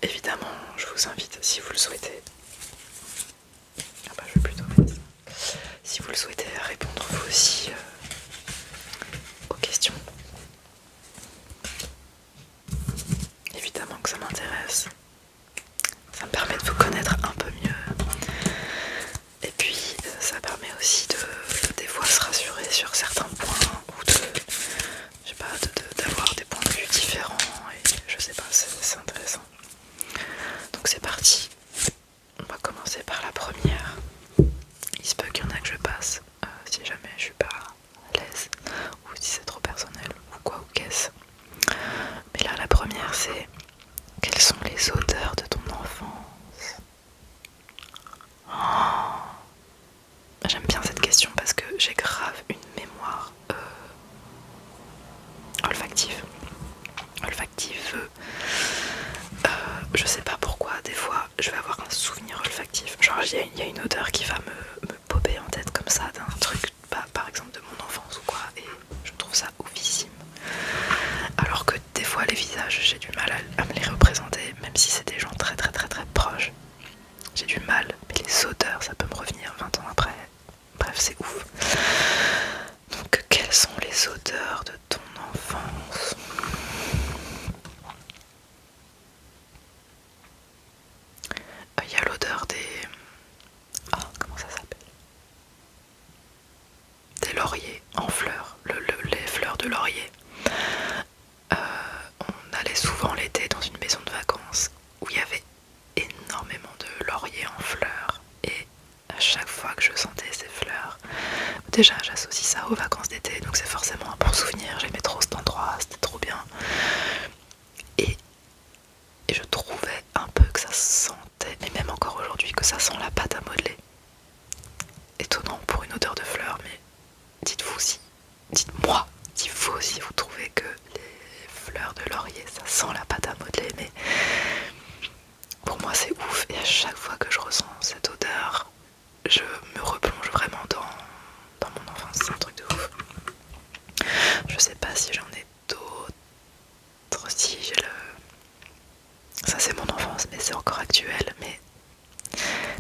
évidemment, je vous invite, si vous le souhaitez, ah bah, je vais plutôt mettre ça. Si vous le souhaitez, à répondre vous aussi aux questions. Évidemment que ça m'intéresse. Ça me permet de vous connaître un peu mieux. Et puis, ça permet aussi de des fois se rassurer sur certains points ou de, je sais pas, d'avoir des points de vue différents. Et je sais pas, c'est intéressant. Donc c'est parti. On va commencer par la première. Il se peut qu'il y en a que je passe si jamais je suis pas à l'aise ou si c'est trop personnel ou quoi ou qu'est-ce. Mais là, la première, c'est: quelles sont les odeurs de ton enfance? Oh, j'aime bien cette question parce que j'ai grave une mémoire olfactive. Je sais pas pourquoi, des fois je vais avoir un souvenir olfactif. Genre il y a une odeur qui va me popper en tête comme ça d'un truc, par exemple de mon enfance ou quoi, et je trouve ça oufissime. Alors que des fois les visages, j'ai du mal à me les représenter, même si c'est des gens très très très très proches. J'ai du mal, mais les odeurs, ça peut me revenir 20 ans après. Bref, c'est ouf. Donc, quelles sont les odeurs de ton enfance? Il y a l'odeur des... Ah, comment ça s'appelle? Des lauriers en fleurs, les fleurs de laurier. On allait souvent l'été dans une maison de vacances où il y avait énormément de lauriers en fleurs. Et à chaque fois que je sentais ces fleurs, déjà j'associe ça aux vacances d'été, donc c'est forcément un bon souvenir. J'aimais trop cet endroit, c'était trop bien. Et je trouvais un peu que ça sentait, et même encore aujourd'hui, que ça sent la pâte à modeler. Étonnant pour une odeur de fleurs, mais dites-vous si, dites-moi, dites-vous si vous trouvez que les fleurs de laurier, ça sent la pâte à modeler, mais pour moi c'est ouf, et à chaque fois que je ressens cette odeur, je me replonge vraiment dans mon enfance, c'est un truc de ouf. Je sais pas si j'en ai d'autres, si j'ai le... Ça c'est mon enfance, mais c'est encore actuel, mais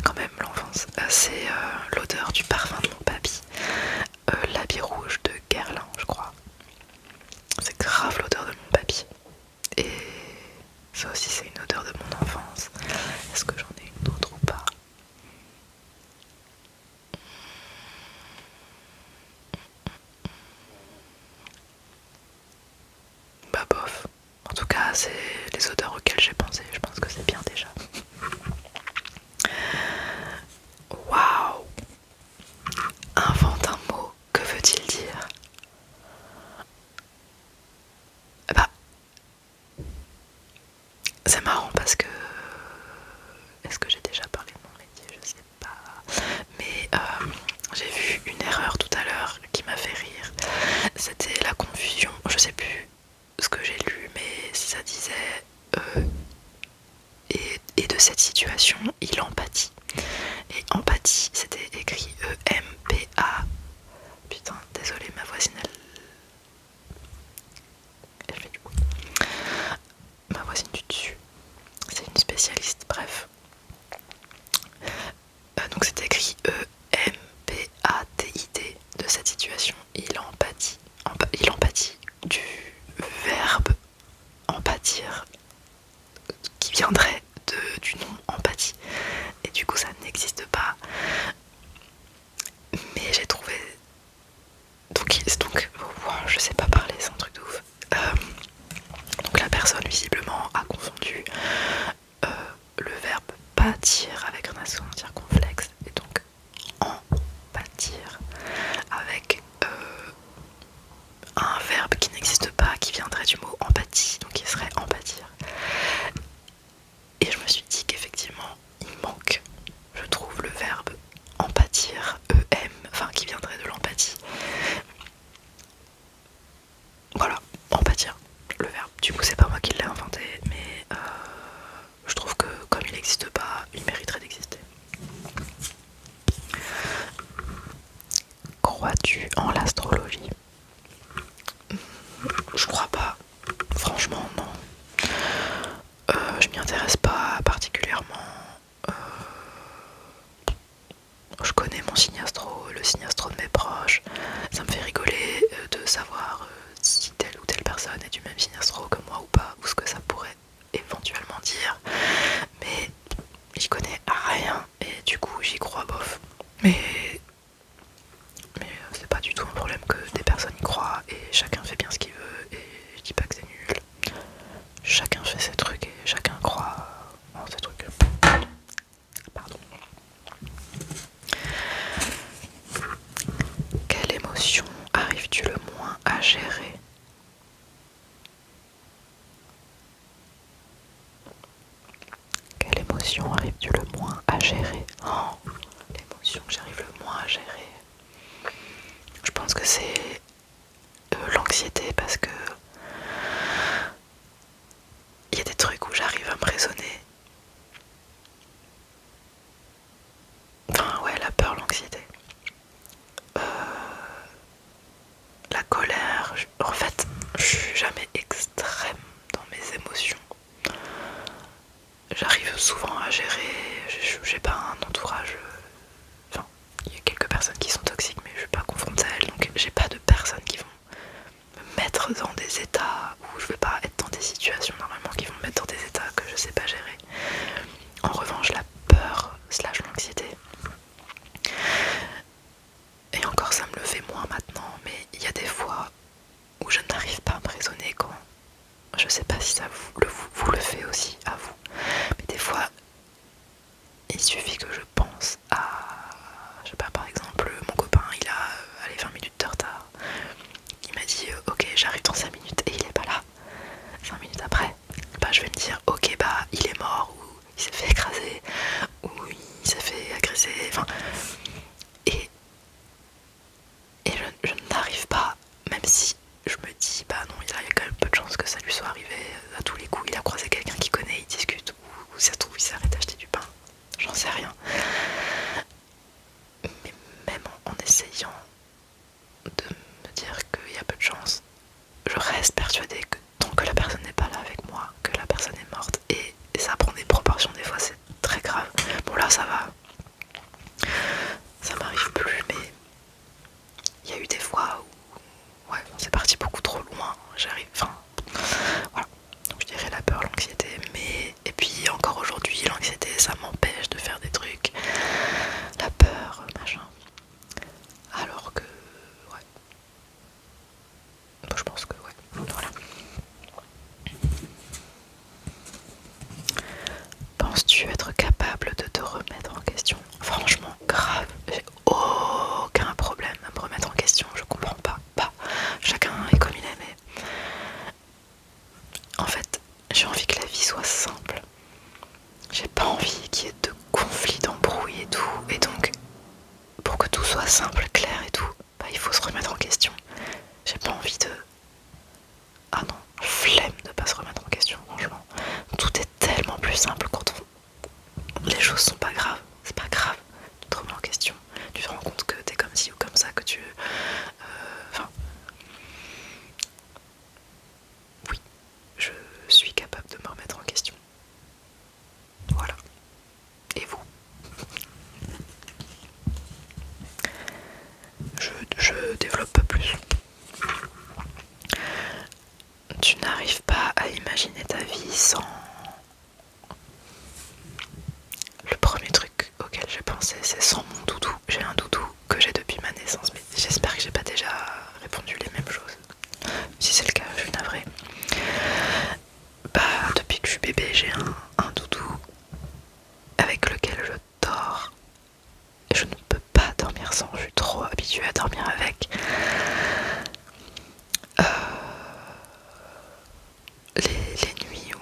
quand même l'enfance, c'est l'odeur du parfum de mon papy, l'habit rouge de Guerlain, je crois. C'est grave l'odeur de mon papy. Et ça aussi c'est une odeur de mon enfance. Est-ce que j'en ai une autre ou pas? Bah bof. En tout cas, c'est les odeurs auxquelles j'ai pensé. Je pense que c'est bien déjà. Waouh! Invente un mot. Que veut-il dire? Bah, c'est marrant parce que... Est-ce que j'ai déjà parlé de mon métier? Je sais pas. Mais j'ai vu une erreur tout à l'heure qui m'a fait rire. C'était la confusion. Je sais plus ce que j'ai lu, mais si ça disait et de cette situation, il empathie. Et empathie, c'était écrit E-M-P-A. Putain, désolé, ma voisine, elle fait du bruit. Ma voisine du dessus, c'est une spécialiste, bref. Donc c'est écrit E-M-P-A-T-I-D de cette situation. Il empathie. Il empathie du verbe empâtir qui viendrait du nom empathie. Et du coup ça n'existe pas. Mais j'ai trouvé... Donc wow, je sais pas parler, c'est un truc de ouf. Donc la personne visiblement a confondu le verbe pâtir avec un accent circonflexe et donc en pâtir avec un verbe qui n'existe pas, qui viendrait du mot empathie, donc qui serait empâtir. Et je me suis dit qu'effectivement il manque, je trouve, le verbe empâtir, EM, enfin qui viendrait de l'empathie. Voilà, empâtir, le verbe. Du coup c'est pas moi qui l'ai inventé, mais je trouve que comme il n'existe pas, il mériterait d'exister. Crois-tu en l'astrologie? Je crois pas. Franchement, non. Je je m'y intéresse pas particulièrement. Je connais mon signe astro, le signe astro de mes proches. Ça me fait rigoler de savoir si telle ou telle personne est du même signe astro que moi ou pas, ou ce que ça pourrait éventuellement dire. Mais j'y connais rien et du coup j'y crois bof. Mais c'est pas du tout un problème que des personnes y croient et chacun fait bien ce qu'il veut et je dis pas que c'est nul. Chacun fait ses trucs et chacun croit en ses trucs. Pardon. Quelle émotion arrives-tu le moins à gérer? Quelle émotion arrives-tu le moins à gérer? Oh, l'émotion que j'arrive le moins à gérer. Je pense que c'est l'anxiété parce que il y a des trucs où j'arrive à me raisonner. Enfin ouais, la peur, l'anxiété. La colère, en fait, je suis jamais extrême dans mes émotions. J'arrive souvent à gérer, j'ai pas un entourage. Enfin, il y a quelques personnes qui sont toxiques, mais je suis pas confrontée à elles, donc j'ai pas de personnes qui vont me mettre dans des états où je vais pas être dans des situations normalement qui vont me mettre dans des états que je sais pas gérer. En revanche, la peur slash l'anxiété, et encore ça me le fait moins maintenant, mais il y a des fois où je n'arrive pas à me raisonner quand, je sais pas si ça vous le fait aussi à vous, mais des fois il suffit que je pense à, je sais pas, par exemple mon copain il a allez, 20 minutes de retard, il m'a dit ok j'arrive dans 5 minutes et il est pas là. 5 minutes après, bah je vais me dire ok bah il est mort ou il s'est fait écraser ou il s'est fait agresser, enfin et je n'arrive pas, même si je me dis bah non il y a quand même peu de chances que ça lui soit arrivé à tous les coups, il a croisé quelqu'un qu'il connaît, il discute ou ça se trouve il s'arrête d'acheter du pain, j'en sais rien, mais même en essayant de me dire qu'il y a peu de chance, je reste persuadée que tant que la personne n'est pas là avec moi, que la personne est morte et ça prend des proportions, des fois c'est très grave. Bon là ça va, ça m'arrive plus, mais il y a eu des fois où ouais, c'est parti beaucoup trop loin, j'arrive, enfin voilà, donc je dirais la peur, l'anxiété, mais et puis encore aujourd'hui l'anxiété ça m'empêche de faire des trucs, la peur, machin, alors que ouais, je pense que ouais, voilà. Penses-tu être capable de te remettre en question? Franchement, grave, j'ai aucun problème à me remettre en question, je comprends pas. Bah, chacun est comme il est, mais en fait, j'ai envie que la vie soit simple. J'ai pas envie qu'il y ait de conflits, d'embrouilles et tout. Et donc, pour que tout soit simple, clair et tout, bah il faut se remettre en question. J'ai pas envie de... Ah non, flemme de pas se remettre en question, franchement. Tout est tellement plus simple quand les choses sont pas graves. C'est pas grave, tu te remets en question. Tu te rends compte que t'es comme ci ou comme ça, que tu... Enfin... oui, je suis capable de me remettre en question. Voilà. Et vous? Je développe pas plus. Tu n'arrives pas à imaginer ta vie sans... Le premier truc auquel j'ai pensé, c'est sans mon doudou. J'ai un doudou que j'ai depuis ma naissance, mais j'espère que j'ai pas déjà répondu les mêmes choses. Si c'est le cas, je suis navrée. Bah, depuis que je suis bébé, j'ai un doudou avec lequel je dors. Et je ne peux pas dormir sans, je suis trop habituée à dormir avec. Les nuits où...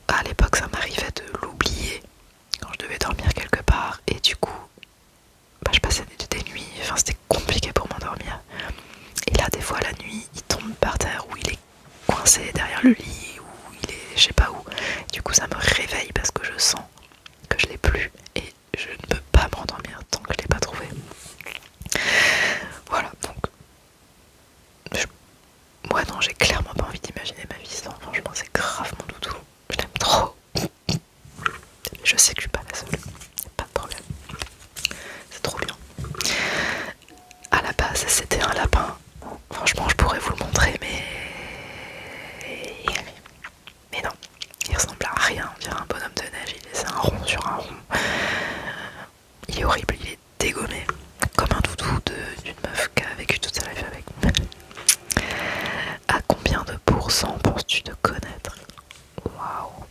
à l'époque, ça m'arrivait de l'oublier quand je devais dormir quelque part. Et du coup, bah, je passais des nuits, enfin c'était compliqué pour m'endormir. Et là, des fois, la nuit, il tombe par terre ou il est coincé derrière le lit ou il est je sais pas où. Du coup, ça me réveille parce que je sens que je l'ai plus et je ne peux pas m'endormir tant que je l'ai pas trouvé. Voilà, donc moi non, j'ai clairement pas envie d'imaginer ma vie sans. Franchement, c'est grave mon doudou. Je l'aime Je sais que je suis pas la seule, pas de problème. C'est trop bien. À la base, c'était un lapin. Franchement, je pourrais vous le montrer, mais non. Il ressemble à rien, on dirait un bonhomme de neige, c'est un rond sur un rond. Il est horrible, il est dégommé, comme un doudou d'une meuf qui a vécu toute sa life avec. À combien de pourcents penses-tu de connaître? Waouh.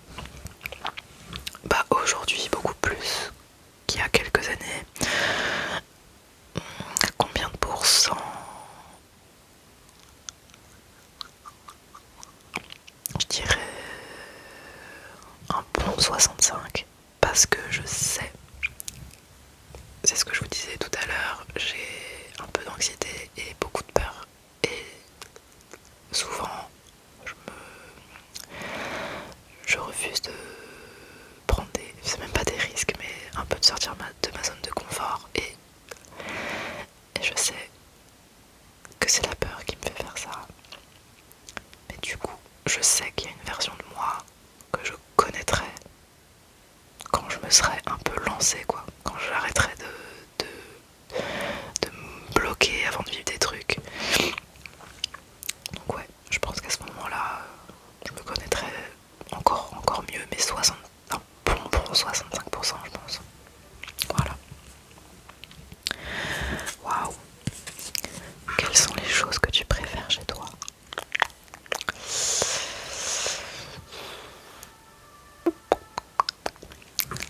Bah aujourd'hui beaucoup plus qu'il y a quelques années. À combien de pourcents? Je dirais un bon 65, parce que je sais, c'est ce que je vous disais tout à l'heure, j'ai un peu d'anxiété et beaucoup de peur. Et souvent, je refuse de prendre des... c'est même pas des risques, mais un peu de sortir de ma zone de confort. Et je sais que c'est la peur qui me fait faire ça. Mais du coup, je sais qu'il y a une version de moi que je connaîtrai quand je me serai un peu lancée, quoi. Quand j'arrêterai de me bloquer avant de vivre des trucs. Donc ouais, je pense qu'à ce moment-là, je me connaîtrai encore mieux, mais 60, un bon 65%, je pense. Voilà. Waouh. Quelles sont les choses que tu préfères chez toi?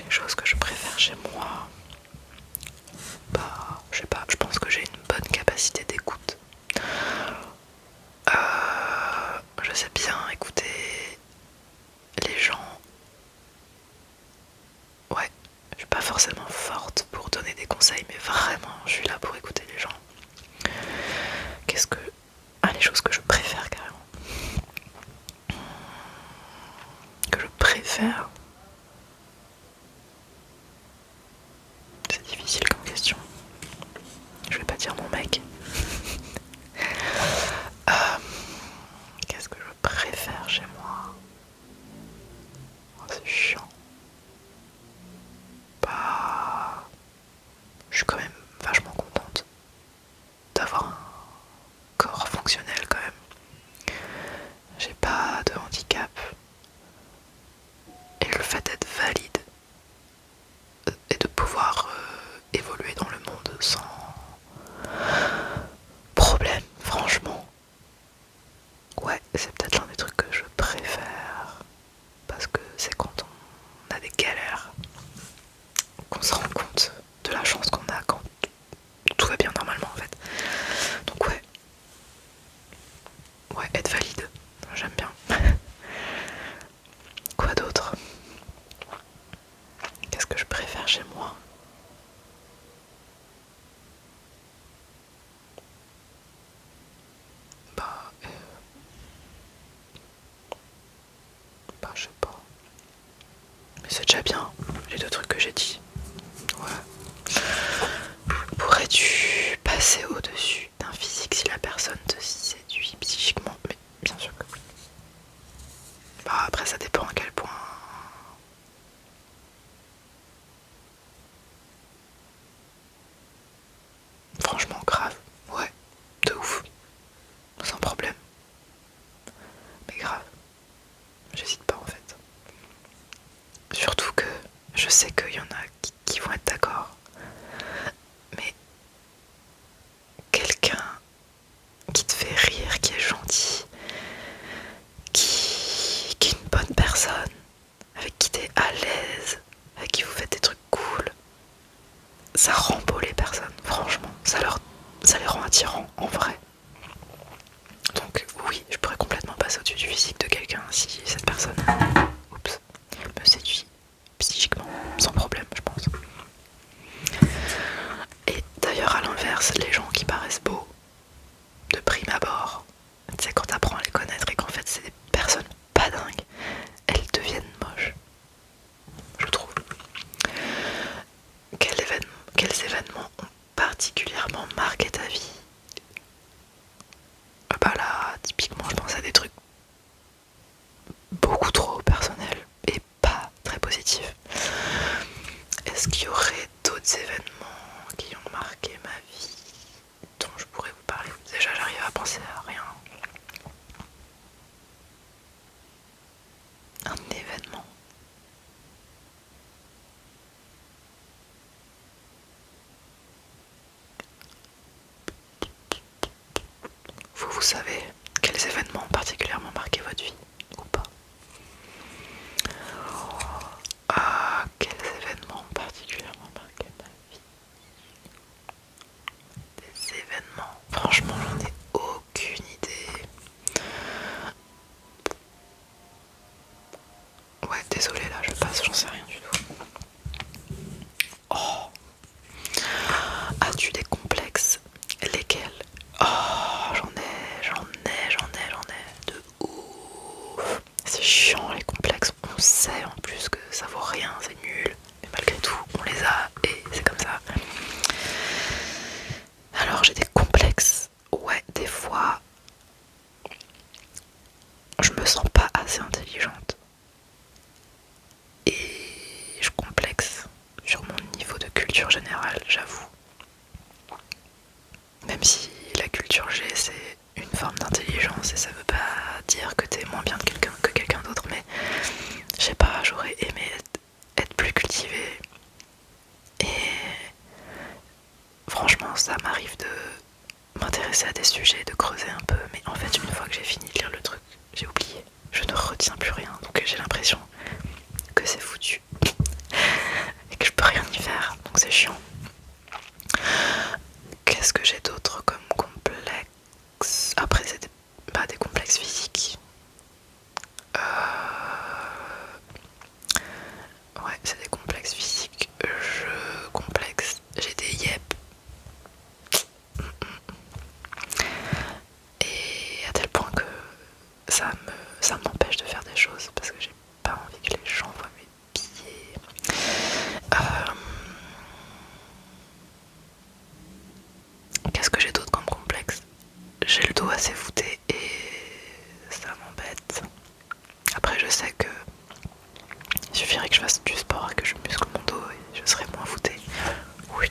Les choses que je préfère chez moi, bah, je sais pas, je pense que j'ai une bonne capacité d'écoute. Je sais bien écouter les gens. Ouais, je suis pas forcément forte pour donner des conseils, mais vraiment, je suis là pour écouter les gens. Qu'est-ce que... Ah, les choses que je préfère carrément. Que je préfère... C'est difficile comme question. Je vais pas dire mon mec. Qu'est-ce que je préfère chez moi? Oh, c'est chiant. Bah... Je suis quand même vachement contente d'avoir un corps fonctionnel quand même. J'ai pas de handicap. Et le fait d'être valide et de pouvoir évoluer dans le monde sans problème, franchement, ouais, c'est peut-être l'un des trucs que je préfère, parce que c'est quand on a des galères qu'on se rend compte de la chance qu'on a quand tout va bien normalement en fait. Donc ouais, être valide, j'aime bien. Quoi d'autre? Qu'est-ce que je préfère chez moi? Bah, bah je sais pas. Mais c'est déjà bien, les deux trucs que j'ai dit. Ouais. Pourrais-tu passer au-dessus d'un physique si la personne te séduit psychiquement? Mais bien sûr que oui. Bah après ça dépend à quel point. Franchement grave, ouais, de ouf, sans problème. Mais grave, j'hésite pas en fait. Surtout que je sais qu'il y en a qui vont être d'accord. Mais quelqu'un qui te fait rire, qui est gentil, qui est une bonne personne, avec qui t'es à l'aise, avec qui vous faites des trucs cool, ça rend beau les personnes, franchement, ça les rend attirants en vrai. Donc oui, je pourrais complètement passer au-dessus du physique de quelqu'un si cette personne, oups, me séduit psychiquement, sans problème, je pense. Et d'ailleurs à l'inverse, les gens qui paraissent beaux de prime abord, tu sais quand t'apprends à les connaître et qu'en fait c'est des personnes pas dingues, elles deviennent moches, je trouve. Quels événements ont particulièrement marqué ta vie? Bah là, typiquement je pense à des trucs beaucoup trop personnels et pas très positifs. vous savez quels événements ont particulièrement marqué votre vie ou pas? Quels événements ont particulièrement marqué ma vie? Des événements, franchement j'en ai aucune idée. Ouais, désolé là, je passe, j'en sais rien du tout. Oh, as-tu des complexes? Lesquels? Oh, j'en ai de ouf. C'est chiant les complexes, on sait en plus que ça vaut rien, c'est nul, mais malgré tout, on les a et c'est comme ça. Alors j'ai des complexes, ouais, des fois, je me sens pas assez intelligente et je complexe sur mon niveau de culture générale, j'avoue. Même si la culture G c'est une forme d'intelligence et ça veut pas dire que t'es moins bien que quelqu'un d'autre, mais je sais pas, j'aurais aimé être plus cultivée et franchement ça m'arrive de m'intéresser à des sujets, de creuser un peu, mais en fait une fois que j'ai fini de lire le truc, j'ai oublié, je ne retiens plus rien, donc j'ai l'impression que c'est foutu et que je peux rien y faire, donc c'est chiant. Qu'est-ce que j'ai d'autre comme complexe? Après c'est pas des complexes physiques. Ouais, c'est des complexes physiques. J'ai des yep. Et à tel point que ça m'empêche de faire des choses parce que j'ai pas envie que les gens voient mes pieds. Qu'est-ce que j'ai d'autre comme complexe? J'ai le dos assez voûté et ça m'embête. Après je sais que il suffirait que je fasse du sport et que je muscle mon dos et je serai moins voûtée. Oui.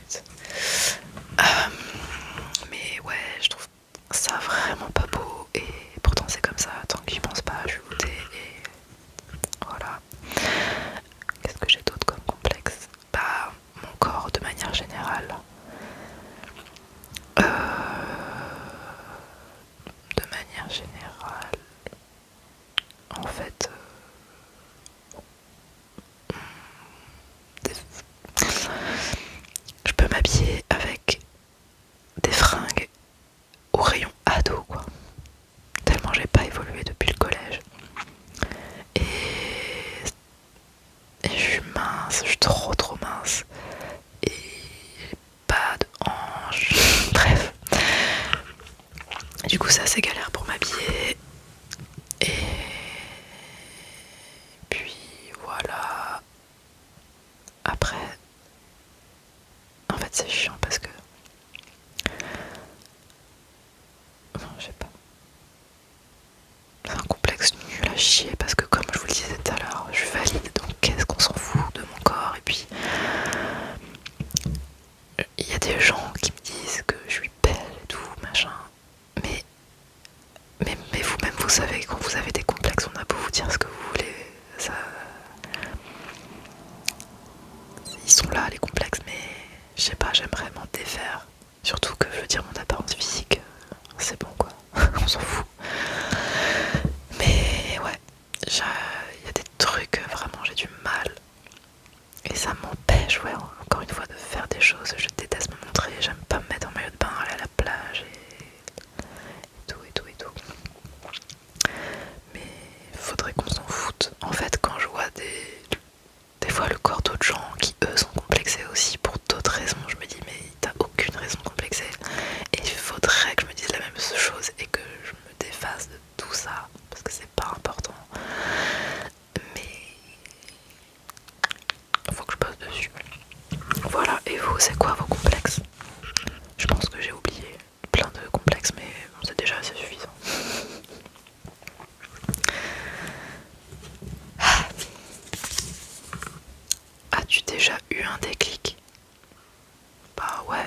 Mais ouais, je trouve ça vraiment pas beau et pourtant c'est comme ça, tant que j'y pense pas, je suis voûtée et voilà. Qu'est-ce que j'ai d'autre comme complexe? Bah, mon corps de manière générale. De manière générale, en fait, je peux m'habiller avec des fringues au rayon ado, quoi. Tellement j'ai pas évolué depuis le collège. Et, et je suis mince, je suis trop mince. Et j'ai pas de hanches. Bref. Du coup, c'est assez galère pour m'habiller. Et puis voilà. Après, en fait, c'est chiant parce que. Non, je sais pas. C'est un complexe nul à chier parce que, comme je vous le disais tout à l'heure, je suis valide donc qu'est-ce qu'on s'en fout de mon corps. Et puis, il y a des gens qui me disent que je suis belle et tout, machin. Mais vous-même, vous savez, quand vous avez des complexes, on a beau vous dire ce que vous voulez, ça. Ils sont là, les complexes, mais je sais pas, j'aimerais m'en défaire. Surtout que, je veux dire, mon apparence physique, c'est bon quoi, on s'en fout. Mais ouais, il y a des trucs, vraiment, j'ai du mal. Et ça m'empêche, ouais, encore une fois, de faire des choses. Je déteste me montrer, j'aime pas me mettre en maillot de bain, aller à la plage et tout. Mais faudrait qu'on s'en foute. En fait, quand je vois des fois le corps d'autres gens qui eux sont complexés aussi pour d'autres raisons, je me dis mais t'as aucune raison de complexer. Et il faudrait que je me dise la même chose et que je me défasse de tout ça parce que c'est pas important. Mais faut que je bosse dessus. Voilà, et vous, c'est quoi vos complexes? Je pense que j'ai oublié plein de complexes, mais bon, c'est déjà assez suffisant. As-tu déjà eu un déclic? Bah ouais,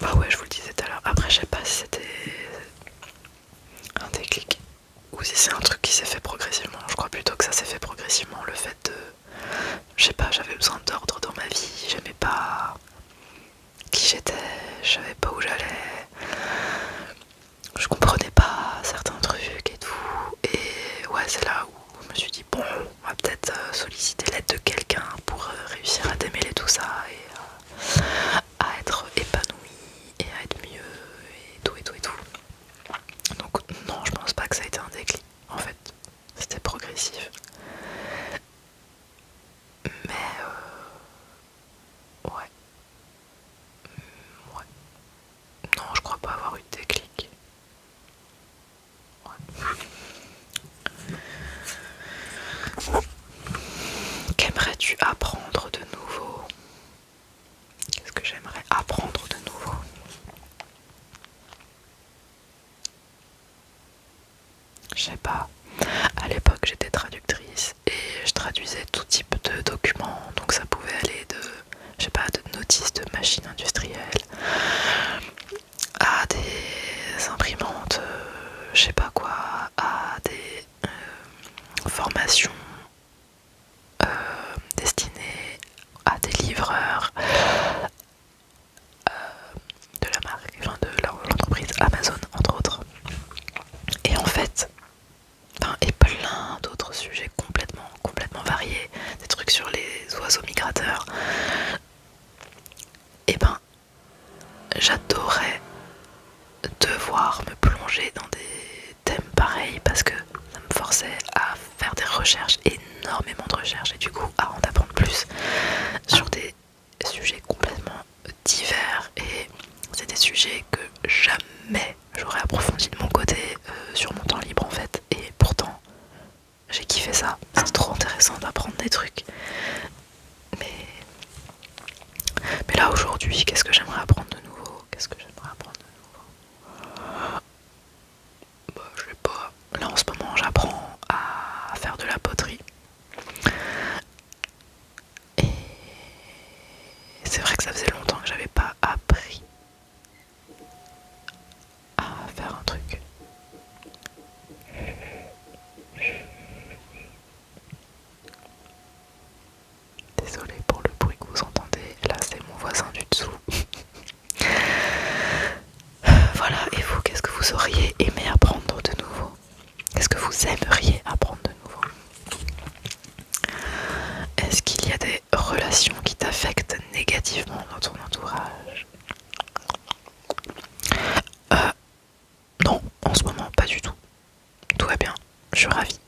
bah ouais, je vous le disais tout à l'heure. Après, je sais pas si c'était un déclic ou si c'est un truc qui s'est fait progressivement. Je crois plutôt que ça s'est fait progressivement, le fait de... Je sais pas, j'avais besoin d'ordre dans ma vie, j'aimais pas je savais pas où j'allais, je comprenais pas certains trucs et tout. Et ouais, c'est là où je me suis dit bon, on va peut-être solliciter l'aide de quelqu'un pour réussir à démêler tout ça et à être épanoui et à être mieux et tout et tout et tout. Donc non, je pense pas que ça a été un déclic. En fait, c'était progressif. Mais ouais, ouais. Non, je crois pas avoir eu de déclic. Ouais. Qu'aimerais-tu apprendre de nouveau? Qu'est-ce que j'aimerais apprendre de nouveau? Je sais pas. À l'époque, j'étais traductrice et je traduisais tout type de documents. Donc ça pouvait aller de, je sais pas, de notices de machines industrielles à des imprimantes, je sais pas quoi, à des formations destinées à des livreurs de la marque, enfin de l'entreprise Amazon entre autres. Et en fait, enfin, et plein d'autres sujets complètement variés, des trucs sur les oiseaux migrateurs. Et ben, j'adorais devoir me plonger dans des thèmes pareils parce que ça me forçait à faire des recherches, énormément de recherches, et du coup à en apprendre plus sur des sujets complètement divers. Et c'est des sujets que jamais j'aurais approfondi de mon côté sur mon temps libre en fait. Et pourtant, j'ai kiffé ça. C'était trop intéressant d'apprendre des trucs. Mais, mais là aujourd'hui, qu'est-ce que j'aimerais apprendre de nouveau? Qu'est-ce que j'aimerais apprendre de nouveau? Bah, je sais pas. Là en ce moment, j'apprends à faire de la poterie. Et c'est vrai que ça faisait longtemps que j'avais pas appris à faire un truc. Désolée pour le bruit que vous entendez. Là, c'est mon voisin du dessous. Voilà, et vous, qu'est-ce que vous auriez aimé apprendre de nouveau? Qu'est-ce que vous aimeriez apprendre de nouveau? Est-ce qu'il y a des relations qui t'affectent négativement dans ton entourage? Non, en ce moment, pas du tout. Tout va bien, je suis ravie.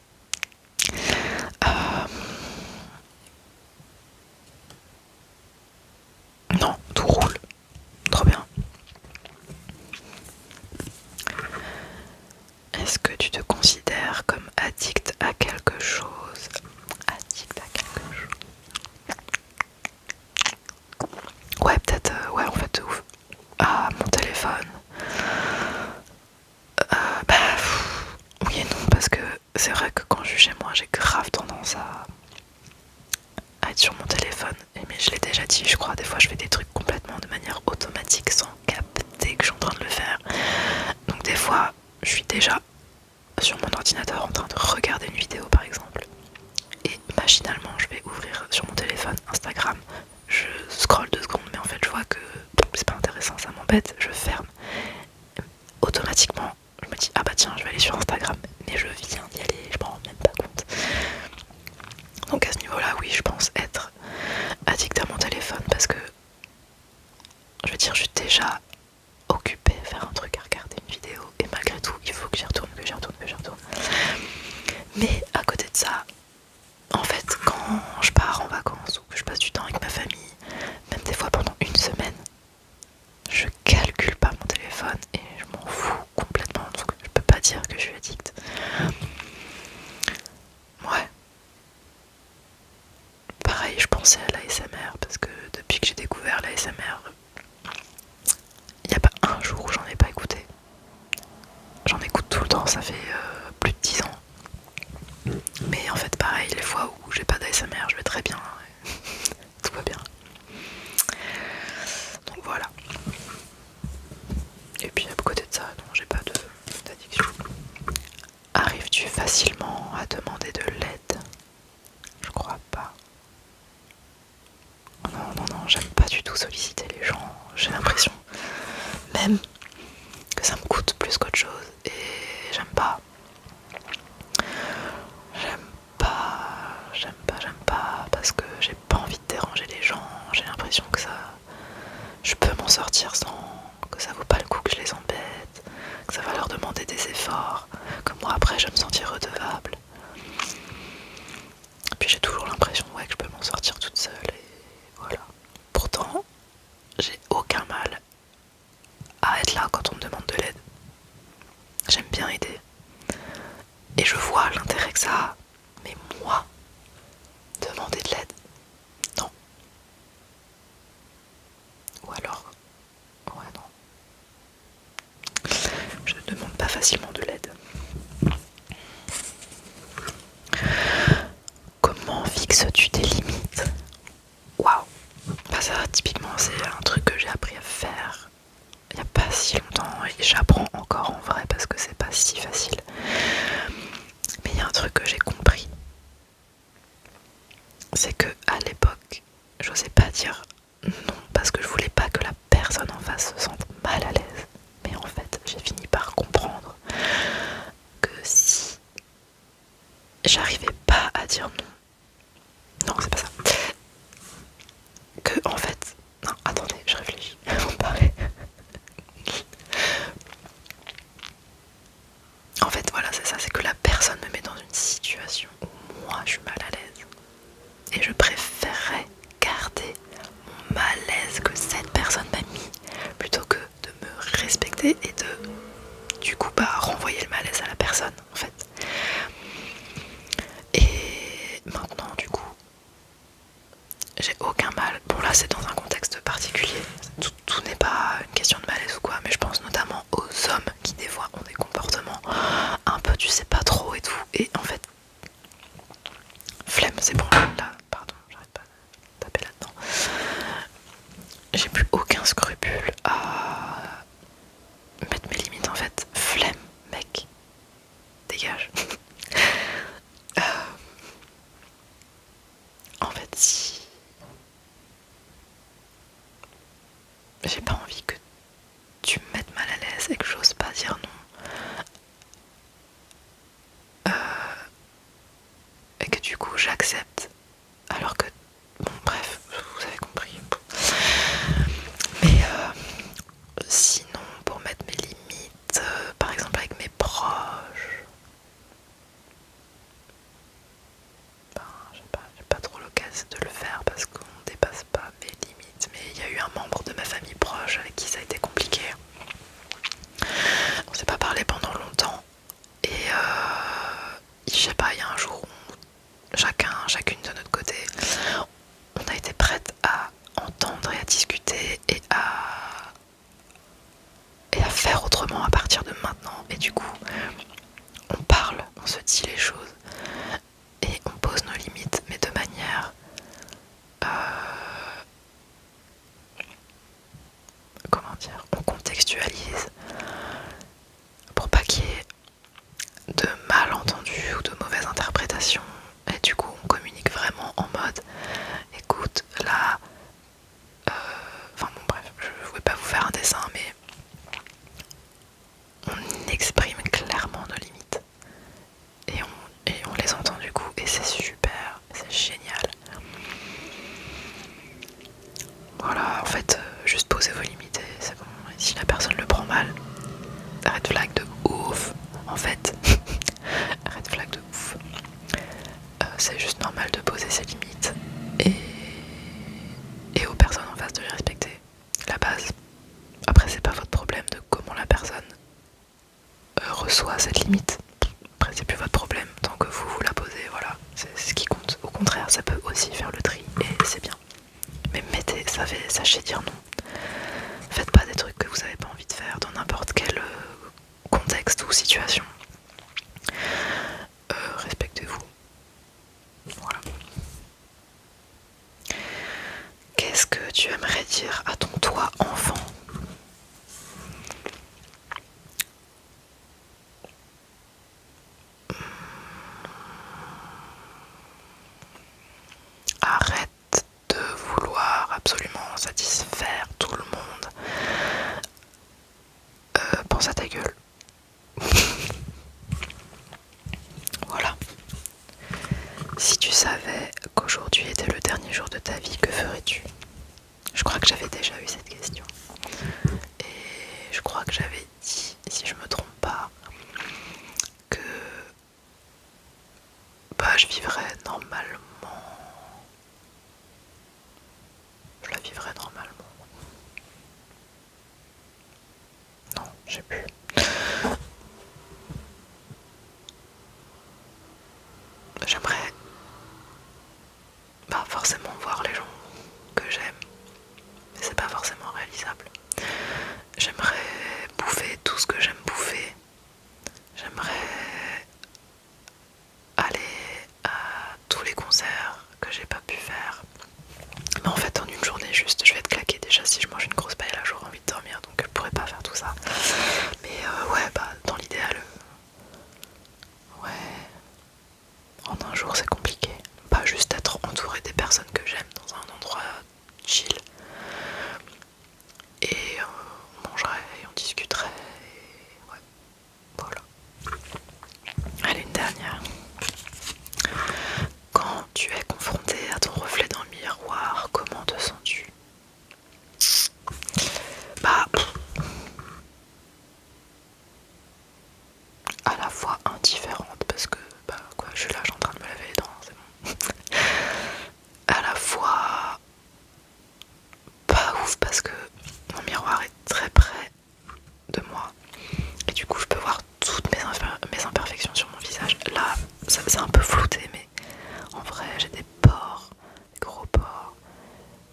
Non, tout roule. Trop bien. Est-ce que tu te considères comme addict à quelque chose? Addict à quelque chose? Ouais, peut-être, ouais, en fait, de ouf. À mon téléphone. Bah, oui et non, parce que c'est vrai que quand je suis chez moi, j'ai grave tendance à être sur mon téléphone. Mais je l'ai déjà dit, je crois, des fois je fais des trucs complètement de manière automatique sans capter que je suis en train de le faire. Donc des fois, je suis déjà sur mon ordinateur en train de regarder une vidéo par exemple. Et machinalement, je vais ouvrir sur mon téléphone Instagram. Je scrolle 2 secondes, mais en fait, je vois que c'est pas intéressant, ça m'embête, je ferme. Automatiquement, je me dis, ah bah tiens, je vais aller sur Instagram. Mais je viens d'y aller, je m'en rends même pas compte. Donc à ce niveau-là, oui, je pense être addict à mon téléphone parce que, je veux dire, je suis déjà occupée à faire un truc, à regarder une vidéo. Et malgré tout, il faut que j'y retourne, que j'y retourne, que j'y retourne. Mais à côté de ça, en fait, quand je pars en vacances ou que je passe du temps avec ma famille, même des fois pendant une semaine, je calcule pas mon téléphone et je m'en fous complètement. Donc je peux pas dire que je suis addict. Ouais. Pareil, je pensais à l'ASMR parce que depuis que j'ai découvert l'ASMR, il n'y a pas un jour où j'en ai pas écouté. J'en écoute tout le temps, ça fait plus de 10 ans. Mais en fait, pareil, les fois où j'ai pas d'ASMR, je vais très bien. Tout va bien. Donc voilà. Et puis à côté de ça, non, j'ai pas d'addiction. Arrives-tu facilement à demander de l'aide? Je crois pas. Non, non, non, j'aime pas du tout solliciter les gens, j'ai l'impression. flemme, que ça me coûte plus qu'autre chose. Et j'aime pas. J'aime pas, parce que j'ai pas envie de déranger les gens. J'ai l'impression que je peux m'en sortir sans, que ça vaut pas le coup que je les embête, que ça va leur demander des efforts, que moi après je vais me sentir redevable. Puis j'ai toujours l'impression que je peux m'en sortir toute seule et voilà. Pourtant, j'ai aucun mal à être là quand on me demande de l'aide. J'aime bien aider. Et je vois l'intérêt que ça a. Mais moi, demander de l'aide, non. Ou alors, ouais non. Je ne demande pas facilement de l'aide. Comment fixes-tu tes limites? Waouh. Bah ça, typiquement, c'est un truc que j'ai appris à faire il n'y a pas si longtemps et j'apprends encore en vrai parce que c'est pas si facile. Mais il y a un truc que j'ai compris, c'est que à l'époque, j'osais pas dire non parce que je voulais pas que la personne en face se sente mal à l'aise. Mais en fait, j'ai fini par comprendre que si j'arrivais pas à dire non, c'est pas ça. Que en fait, non, attendez, je réfléchis. Vous me parlez. En fait, voilà, c'est ça, c'est que la personne me met dans une situation où moi je suis mal à l'aise. Et je préférerais garder mon malaise que cette personne m'a mis plutôt que de me respecter et de, du coup, renvoyer le malaise à la personne, en fait. Et maintenant, du coup, j'ai aucun mal. Bon, là, c'est dans un contexte particulier. Tout n'est pas une question de malaise ou quoi, mais je pense notamment aux hommes qui, des fois, ont des comportements un peu, tu sais pas trop et tout. Et en fait, flemme, c'est bon, là, pardon, j'arrête pas de taper là-dedans. J'ai plus aucun scrupule à mettre mes limites, en fait. Flemme, mec. Dégage. En fait, si j'ai pas envie que tu me mettes mal à l'aise et que j'ose pas dire non, et que du coup j'accepte, alors que, bon bref, vous avez compris. Mais sinon, pour mettre mes limites, par exemple avec mes proches, j'ai pas trop l'occasion de le faire parce qu'on dépasse pas mes limites. Mais il y a eu un membre de ma famille proche avec qui ça a été compliqué. On s'est pas parlé pendant longtemps et je sais pas, il y a un jour où chacune de notre côté, on a été prête à entendre et à discuter et à faire autrement à partir de maintenant. Et du coup, on parle, on se dit les choses et on pose nos limites, mais de manière comment dire, on contextualise pour pas qu'il y ait de malentendus ou de mauvaises interprétations. Et du coup, on communique vraiment en mode écoute, là, enfin bon, bref, je voulais pas vous faire un dessin, mais on exprime clairement nos limites et on les entend du coup, et c'est super, c'est génial. Voilà, en fait, juste posez vos limites et c'est bon. Et si la personne le prend mal, red flag de ouf, en fait. Red flag de ouf. C'est juste normal de poser ses limites et aux personnes en face de les respecter. La base. Après, c'est pas votre problème de comment la personne reçoit cette limite. Après, c'est plus votre problème tant que vous la posez, voilà. C'est ce qui compte. Au contraire, ça peut aussi faire le tri et c'est bien. Mais sachez dire non. Faites pas des trucs que vous avez pas envie de faire dans n'importe quel contexte ou situation. Respectez-vous. Voilà. Qu'est-ce que tu aimerais dire à ton toi enfant? Arrête de vouloir absolument satisfaire savais qu'aujourd'hui était le dernier jour de ta vie, que ferais-tu? Je crois que j'avais déjà eu cette question. Et je crois que j'avais dit, si je me trompe pas, que je vivrais normalement. Je la vivrais normalement. Non, je sais plus. J'aimerais forcément voir les gens que j'aime, mais c'est pas forcément réalisable. J'aimerais bouffer tout ce que j'aime bouffer. J'aimerais aller à tous les concerts que j'ai pas pu faire. Mais en fait, en une journée, juste, je vais être claquée. Déjà, si je mange une grosse paella, j'aurai envie de dormir, donc je pourrais pas faire tout ça. Mais ouais, dans l'idéal, ouais, en un jour, c'est compliqué. Pas juste être entouré des personnes que j'aime dans un endroit chill. Et on mangerait et on discuterait. Et ouais, voilà. Allez, une dernière. Quand tu es confronté à ton reflet dans le miroir, comment te sens-tu? À la fois indifférente parce que je suis là, je suis en train de me laver les dents, c'est bon. À la fois pas ouf parce que mon miroir est très près de moi et du coup je peux voir toutes mes imperfections sur mon visage. Là, c'est un peu flouté, mais en vrai j'ai des pores, des gros pores.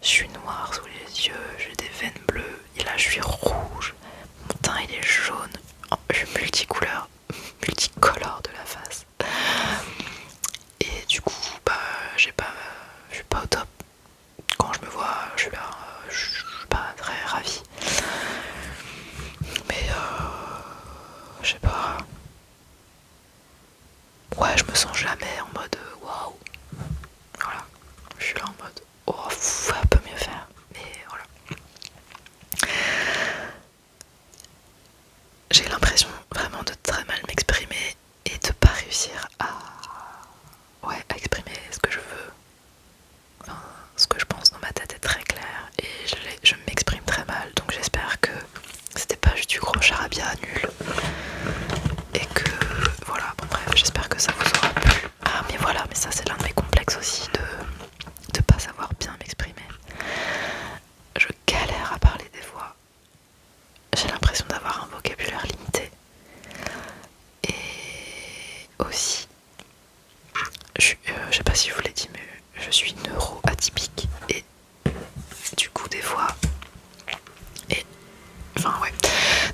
Je suis noire sous les yeux, j'ai des veines bleues et là je suis rouge. Mon teint il est jaune. Je suis multicolore de la face. Et du coup, je suis pas au top. Quand je me vois, je suis là, je suis pas très ravie. Mais je sais pas. Ouais, je me sens jamais en mode waouh. Voilà. Je suis là en mode oh, elle peut mieux faire. Mais voilà. J'ai l'impression vraiment de très mal m'exprimer et de pas réussir à exprimer ce que je veux. Enfin, ce que je pense dans ma tête est très clair et je m'exprime très mal, donc j'espère que c'était pas juste du gros charabia nul et que voilà, bon bref, j'espère que ça vous aura plu. Ah mais voilà, mais ça c'est l'un de mes complexes aussi de pas savoir bien m'exprimer. Je galère à parler des fois. J'ai l'impression d'avoir un vocabulaire limité. Et aussi, je sais pas si je vous l'ai dit, mais je suis neuro-atypique. Et du coup, des fois...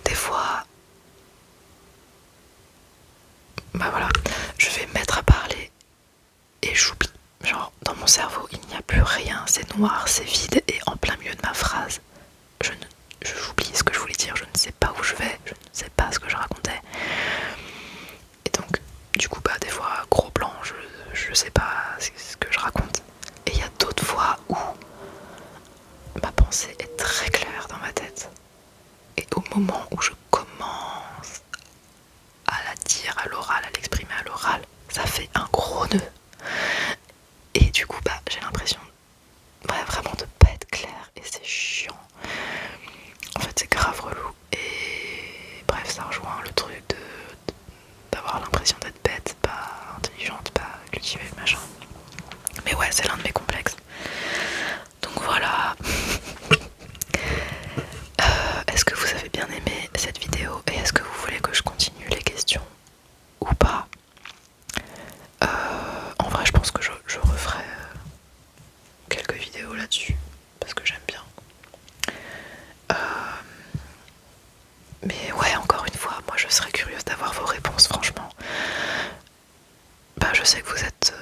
Des fois... voilà, je vais me mettre à parler et j'oublie. Genre, dans mon cerveau, il n'y a plus rien, c'est noir, c'est vide, et en plein milieu de ma phrase, j'oublie ce que je voulais dire, je ne sais pas où je vais, je ne sais pas ce que je racontais. Et donc, du coup, des fois, gros plan, je sais pas ce que je raconte. Et il y a d'autres fois où ma pensée est très claire dans ma tête. Et au moment où je commence à la dire à l'oral, à l'exprimer à l'oral, ça fait un gros nœud. Et du coup, j'ai l'impression vraiment de pas être claire et c'est chiant. En fait, c'est grave relou. Et bref, ça rejoint le truc d'avoir l'impression d'être bête, pas intelligente, pas cultivée, machin. Mais ouais, c'est l'un de mes complexes. Donc voilà. Est-ce que vous avez bien aimé cette vidéo et est-ce que vous voulez que je continue les questions ou pas? En vrai, je pense que je referai quelques vidéos là-dessus parce que j'aime bien. Mais ouais, encore une fois, moi je serais curieuse d'avoir vos réponses, franchement. Je sais que vous êtes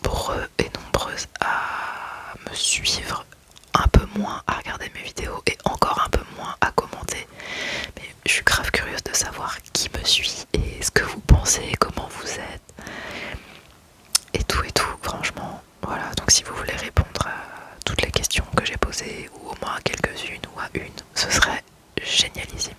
nombreux et nombreuses à me suivre, un peu moins à regarder mes vidéos et encore un peu moins à commenter. Mais je suis grave curieuse de savoir qui me suit et ce que vous pensez, comment vous êtes. Et tout, franchement. Voilà, donc si vous voulez répondre à toutes les questions que j'ai posées, ou au moins à quelques-unes, ou à une, ce serait génialissime.